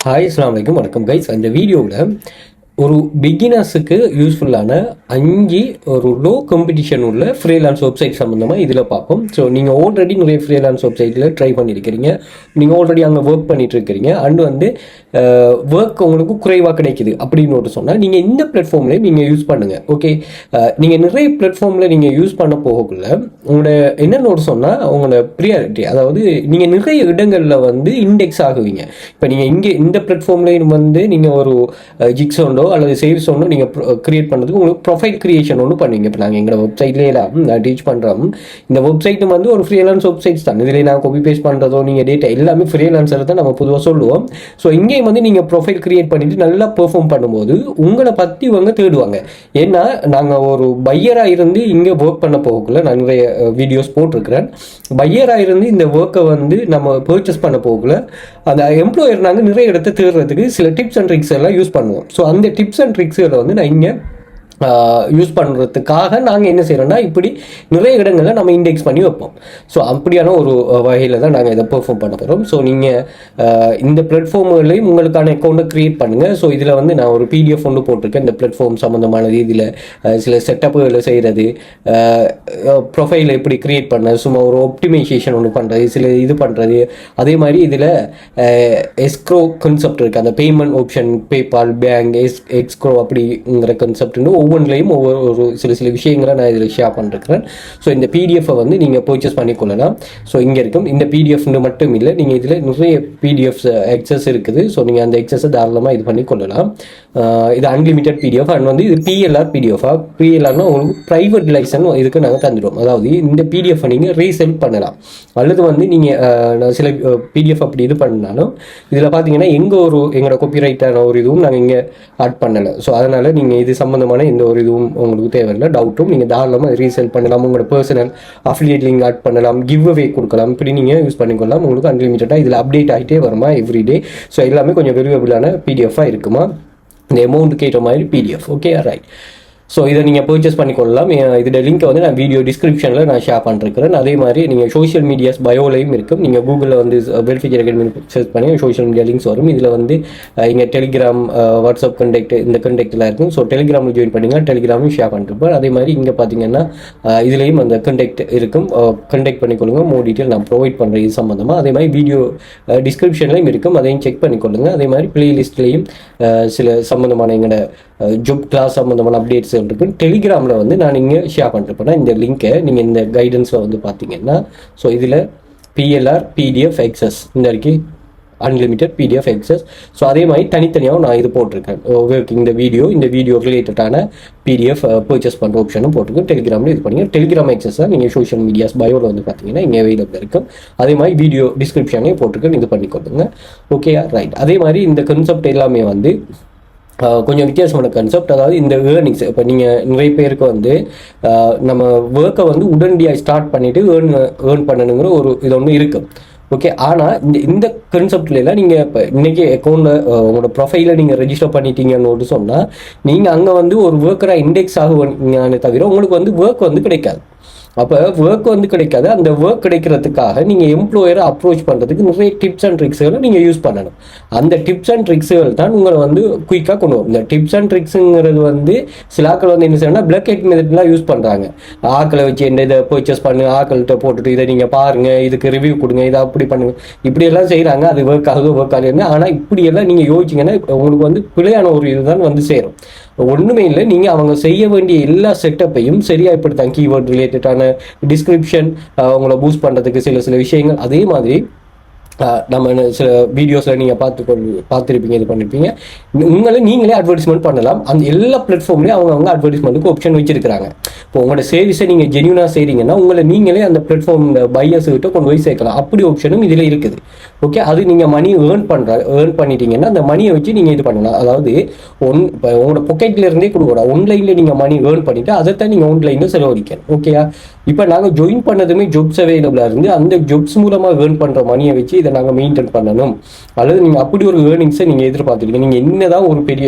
Hi அஸ்ஸலாமு அலைக்கும் வணக்கம் கைஸ். அந்த வீடியோவில் ஒரு பிகினர்ஸுக்கு யூஸ்ஃபுல்லான 5 ஒரு லோ காம்படிஷன் உள்ள ஃப்ரீலான்ஸ் வெப்சைட் சம்மந்தமாக இதில் பார்ப்போம். ஸோ நீங்கள் ஆல்ரெடி நிறைய ஃப்ரீலான்ஸ் வெப்சைட்டில் ட்ரை பண்ணியிருக்கிறீங்க, நீங்கள் ஆல்ரெடி அங்கே ஒர்க் பண்ணிட்டு இருக்கிறீங்க அண்ட் வந்து ஒர்க் உங்களுக்கு குறைவாக கிடைக்குது அப்படின்னு சொன்னால் நீங்கள் இந்த பிளாட்ஃபார்மில் நீங்கள் யூஸ் பண்ணுங்கள். ஓகே, நீங்கள் நிறைய பிளாட்ஃபார்மில் நீங்கள் யூஸ் பண்ண போகக்குள்ள உங்களோட என்னென்னு சொன்னால் உங்களோட ப்ரியாரிட்டி, அதாவது நீங்கள் நிறைய இடங்களில் வந்து இண்டெக்ஸ் ஆகுவீங்க. இப்போ நீங்கள் இங்கே இந்த பிளாட்ஃபார்ம்லேயும் வந்து நீங்கள் ஒரு ஜிக்ஸோண்டோ அல்லது சேவ்ஸ் ஒன்று நீங்கள் கிரியேட் பண்ணுறதுக்கு உங்களுக்கு ப்ரொஃபைல் கிரியேஷன் ஒன்று பண்ணுவீங்க. இப்போ நாங்கள் எங்களோட வெப்சைட்லேயே நான் டீச் பண்ணுறோம். இந்த வெப்சைட்டும் வந்து ஒரு ஃப்ரீலான்ஸ் வெப்சைட்ஸ் தான். இதில் நான் காப்பி பேஸ்ட் பண்ணுறதோ நீங்கள் டேட்டா எல்லாமே ஃப்ரீலான்ஸர் தான் நம்ம பொதுவாக சொல்லுவோம். ஸோ இங்கேயும் வந்து நீங்கள் ப்ரொஃபைல் கிரியேட் பண்ணிவிட்டு நல்லா பெர்ஃபார்ம் பண்ணும்போது உங்களை பற்றி இவங்க தேடுவாங்க. ஏன்னா நாங்கள் ஒரு பையராக இருந்து இங்கே ஒர்க் பண்ண போகக்குள்ள நான் நிறைய வீடியோஸ் போட்டிருக்கிறேன். பையராக இருந்து இந்த ஒர்க்கை வந்து நம்ம பர்ச்சேஸ் பண்ண போகக்குள்ள அந்த எம்ப்ளாயர் நாங்கள் நிறைய இடத்த தேடுறதுக்கு சில டிப்ஸ் அண்ட் ட்ரிக்ஸ் எல்லாம் யூஸ் பண்ணுவோம். ஸோ அந்த டிப்ஸ் அண்ட் ட்ரிக்ஸுகளை வந்து நான் இங்கே யூஸ் பண்ணுறதுக்காக நாங்கள் என்ன செய்கிறோம்னா இப்படி நிறைய இடங்களில் நம்ம இண்டெக்ஸ் பண்ணி வைப்போம். ஸோ அப்படியான ஒரு வகையில் தான் நாங்கள் இதை பெர்ஃபார்ம் பண்ண போகிறோம். ஸோ நீங்கள் இந்த பிளாட்ஃபார்ம்களையும் உங்களுக்கான அக்கௌண்ட்டை க்ரியேட் பண்ணுங்கள். ஸோ இதில் வந்து நான் ஒரு பிடிஎஃப் ஒன்று போட்டிருக்கேன் இந்த பிளாட்ஃபார்ம் சம்மந்தமானது. இதில் சில செட்டப்புகளை செய்கிறது, ப்ரொஃபைலை எப்படி க்ரியேட் பண்ண, சும்மா ஒரு ஆப்டிமைசேஷன் ஒன்று பண்ணுறது, சில இது பண்ணுறது. அதே மாதிரி இதில் எஸ்க்ரோ கான்செப்ட் இருக்குது, அந்த payment option, PayPal, bank, escrow அப்படிங்கிற கான்செப்ட்னு ஒவ்வொன்றிலையும் ஒவ்வொரு சில விஷயங்களை நான் இதில் ஷேர் பண்ணிருக்கிறேன். ஸோ இந்த பிடிஎஃப்பை வந்து நீங்கள் பர்ச்சேஸ் பண்ணிக்கொள்ளலாம். ஸோ இங்கே இருக்கும் இந்த பிடிஎஃப்னு மட்டும் இல்லை, நீங்கள் இதில் நிறைய பிடிஎஃப்ஸ் எக்ஸஸ் இருக்குது. ஸோ நீங்கள் அந்த எக்ஸஸை தாராளமாக இது பண்ணி கொள்ளலாம். இது அன்லிமிட்டட் பிடிஎஃப் அண்ட் வந்து இது பிஎல்ஆர் பிடிஎஃபாக. பிஎல்ஆர்னா உங்களுக்கு ப்ரைவேட் லைசன் இதுக்கு நாங்கள் தந்துடுவோம். அதாவது இந்த பிடிஎஃப்பை நீங்கள் ரீசெல் பண்ணலாம். அல்லது வந்து நீங்கள் சில பிடிஎஃப் அப்படி இது பண்ணாலும் இதில் பார்த்தீங்கன்னா எங்களோட காப்பிரைட்டான ஒரு இதுவும் நாங்கள் இங்கே ஆட் பண்ணலை. ஸோ அதனால் நீங்கள் இது சம்மந்தமான எந்த ஒரு இதுவும் உங்களுக்கு தேவையில்லை, டவுட்டும் நீங்கள் தாராளமாக ரீசெல் பண்ணலாம். உங்களோட பர்சனல் அஃபிலியேட் லிங்க் ஆட் பண்ணலாம், கிவ் அவே கொடுக்கலாம். இப்படி நீங்கள் யூஸ் பண்ணிக்கொள்ளலாம். உங்களுக்கு அன்லிமிட்டடாக இதில் அப்டேட் ஆகிட்டே வருமா எவ்ரிடே. ஸோ எல்லாமே கொஞ்சம் வெரிவபிளான பிடிஎஃபாக இருக்குமா, இந்த அமௌண்ட் கேட்ட மாதிரி பிடிஎஃப். Okay, right. ஸோ இதை நீங்கள் பர்ச்சேஸ் பண்ணிக்கொள்ளலாம். இதோட லிங்க்கை வந்து நான் வீடியோ டிஸ்கிரிப்ஷனில் நான் ஷேர் பண்ணிருக்கிறேன். அதே மாதிரி நீங்கள் சோஷியல் மீடியாஸ் பயோலையும் இருக்கும். நீங்கள் கூகுளில் வந்து வெரிஃபிகேட் அகாடமி சர்ச் பண்ணி சோஷியல் மீடியா லிங்க்ஸ் வரும். இதில் வந்து இங்கே டெலிகிராம், வாட்ஸ்அப் கண்டெக்ட், இந்த கண்டெக்ட்லாம் இருக்கும். ஸோ டெலிகிராமில் ஜாயின் பண்ணிங்கன்னா டெலிகிராமும் ஷேர் பண்ணிருப்பேன். அதே மாதிரி இங்கே பார்த்தீங்கன்னா இதுலேயும் அந்த கண்டெக்ட் இருக்கும். கண்டெக்ட் பண்ணிக்கொள்ளுங்க. மோர் டீட்டெயில் நான் ப்ரொவைட் பண்ணுறேன் இது சம்மந்தமாக. அதே மாதிரி வீடியோ டிஸ்கிரிப்ஷன்லையும் இருக்கும், அதையும் செக் பண்ணிக்கொள்ளுங்க. அதே மாதிரி பிளேலிஸ்ட்லேயும் சில சம்மந்தமான எங்களோட ஜாப் கிளாஸ் சம்மந்தமான அப்டேட்ஸ் இருக்கு. டெலிகிராமில் வந்து நான் இங்கே ஷேர் பண்ணிருப்பேன் இந்த லிங்க்கை. நீங்கள் இந்த கைடன்ஸில் வந்து பார்த்தீங்கன்னா ஸோ இதில் பிஎல்ஆர் பிடிஎஃப் எக்ஸஸ் இந்த வரைக்கும் அன்லிமிட்டட் பிடிஎஃப் எக்ஸஸ். ஸோ அதே மாதிரி தனித்தனியாகவும் நான் இது போட்டிருக்கேன். இந்த வீடியோ ரிலேட்டடான பிடிஎஃப் பர்ச்சேஸ் பண்ணுற ஆப்ஷனும் போட்டிருக்கேன். டெலிகிராமில் இது பண்ணிங்க. டெலிகிராம் எக்ஸஸ் தான் நீங்கள் சோஷியல் மீடியாஸ் பயோவில் வந்து பார்த்தீங்கன்னா இங்கே அவைலபிள் இருக்கும். அதே மாதிரி வீடியோ டிஸ்கிரிப்ஷனையும் போட்டிருக்கேன், இது பண்ணி கொடுங்க. Okay, right. அதே மாதிரி இந்த கான்செப்ட் எல்லாமே வந்து கொஞ்சம் வித்தியாசமான கான்செப்ட். அதாவது இந்த ஏர்னிங்ஸ், இப்போ நீங்கள் நிறைய பேருக்கு வந்து நம்ம ஒர்க்கை வந்து உடனடியாக ஸ்டார்ட் பண்ணிவிட்டு ஏர்ன் பண்ணணுங்கிற ஒரு இது ஒன்று இருக்குது. ஓகே, ஆனால் இந்த கான்செப்ட்லாம் நீங்கள் இப்போ இன்றைக்கி அக்கௌண்ட்டில் உங்களோட ப்ரொஃபைலை நீங்கள் ரெஜிஸ்டர் பண்ணிட்டீங்கன்னு சொன்னால் நீங்கள் அங்கே வந்து ஒரு ஒர்க்கராக இண்டெக்ஸ் ஆகுவானே தவிர உங்களுக்கு வந்து ஒர்க் வந்து கிடைக்காது. அப்போ ஒர்க் வந்து கிடைக்காது. அந்த ஒர்க் கிடைக்கிறதுக்காக நீங்கள் எம்ப்ளாயரை அப்ரோச் பண்ணுறதுக்கு நிறைய டிப்ஸ் அண்ட் ட்ரிக்ஸுகளை நீங்கள் யூஸ் பண்ணணும். அந்த டிப்ஸ் அண்ட் ட்ரிக்ஸுகள் தான் உங்களை வந்து குயிக்காக கொண்டு வரும். இந்த டிப்ஸ் அண்ட் ட்ரிக்ஸுங்கிறது வந்து சில ஆக்கள் வந்து என்ன செய்யணும்னா பிளாக் ஹெட் மெத்தட்லாம் யூஸ் பண்ணுறாங்க. ஆக்களை வச்சு என்ன இதை பர்ச்சேஸ் பண்ணு, ஆக்கள்கிட்ட போட்டுட்டு இதை நீங்கள் பாருங்கள், இதுக்கு ரிவ்யூ கொடுங்க, இதை அப்படி பண்ணுங்க, இப்படியெல்லாம் செய்கிறாங்க. அது ஒர்க் ஆகுது. ஆனால் இப்படியெல்லாம் நீங்கள் யோசிச்சிங்கன்னா உங்களுக்கு வந்து பிழையான ஒரு இதுதான் வந்து சேரும். ஒன்றுமே இல்லை, நீங்கள் அவங்க செய்ய வேண்டிய எல்லா செட்டப்பையும் சரியாக இப்படி தான் கீவேர்ட் ரிலேட்டடான டிஸ்கிரிப்ஷன் உங்களை பூஸ்ட் பண்ணுறதுக்கு சில விஷயங்கள். அதே மாதிரி நம்ம சில வீடியோஸில் நீங்கள் பார்த்துருப்பீங்க, இது பண்ணியிருப்பீங்க. நீங்களே அட்வர்டைஸ்மெண்ட் பண்ணலாம். அந்த எல்லா பிளாட்ஃபார்ம்லேயும் அவங்க அட்வர்டைஸ்மெண்ட்டுக்கு ஆப்ஷன் வச்சிருக்கிறாங்க. இப்போ உங்களோட சர்வீஸை நீங்கள் ஜென்யூனாக செய்கிறீங்கன்னா நீங்களே அந்த பிளாட்ஃபார்ம் பையர்ஸ்கிட்ட கொண்டு போய் சேர்க்கலாம். அப்படி ஆப்ஷனும் இதில் இருக்குது. ஓகே, அது நீங்கள் மணி ஏர்ன் பண்ணிட்டீங்கன்னா அந்த மணியை வச்சு நீங்கள் இது பண்ணலாம். அதாவது இப்போ உங்களோட பொக்கெட்ல இருந்தே கொடுக்கூடாது, ஆன்லைனில் நீங்கள் மணி ஏர்ன் பண்ணிவிட்டு அதைத்தான் நீங்கள் ஆன்லைனில் செலவழிக்கணும். ஓகேயா? இப்போ நாங்கள் ஜாயின் பண்ணதுமே ஜாப்ஸ் அவைலபிளாக இருந்து அந்த ஜாப்ஸ் மூலமாக ஏர்ன் பண்ணுற மணியை வச்சு இதை நாங்கள் மெயின்டைன் பண்ணணும், அல்லது நீங்கள் அப்படி ஒரு ஏர்னிங்ஸை நீங்கள் எதிர்பார்த்துருக்கீங்க. நீங்கள் என்னதான் ஒரு பெரிய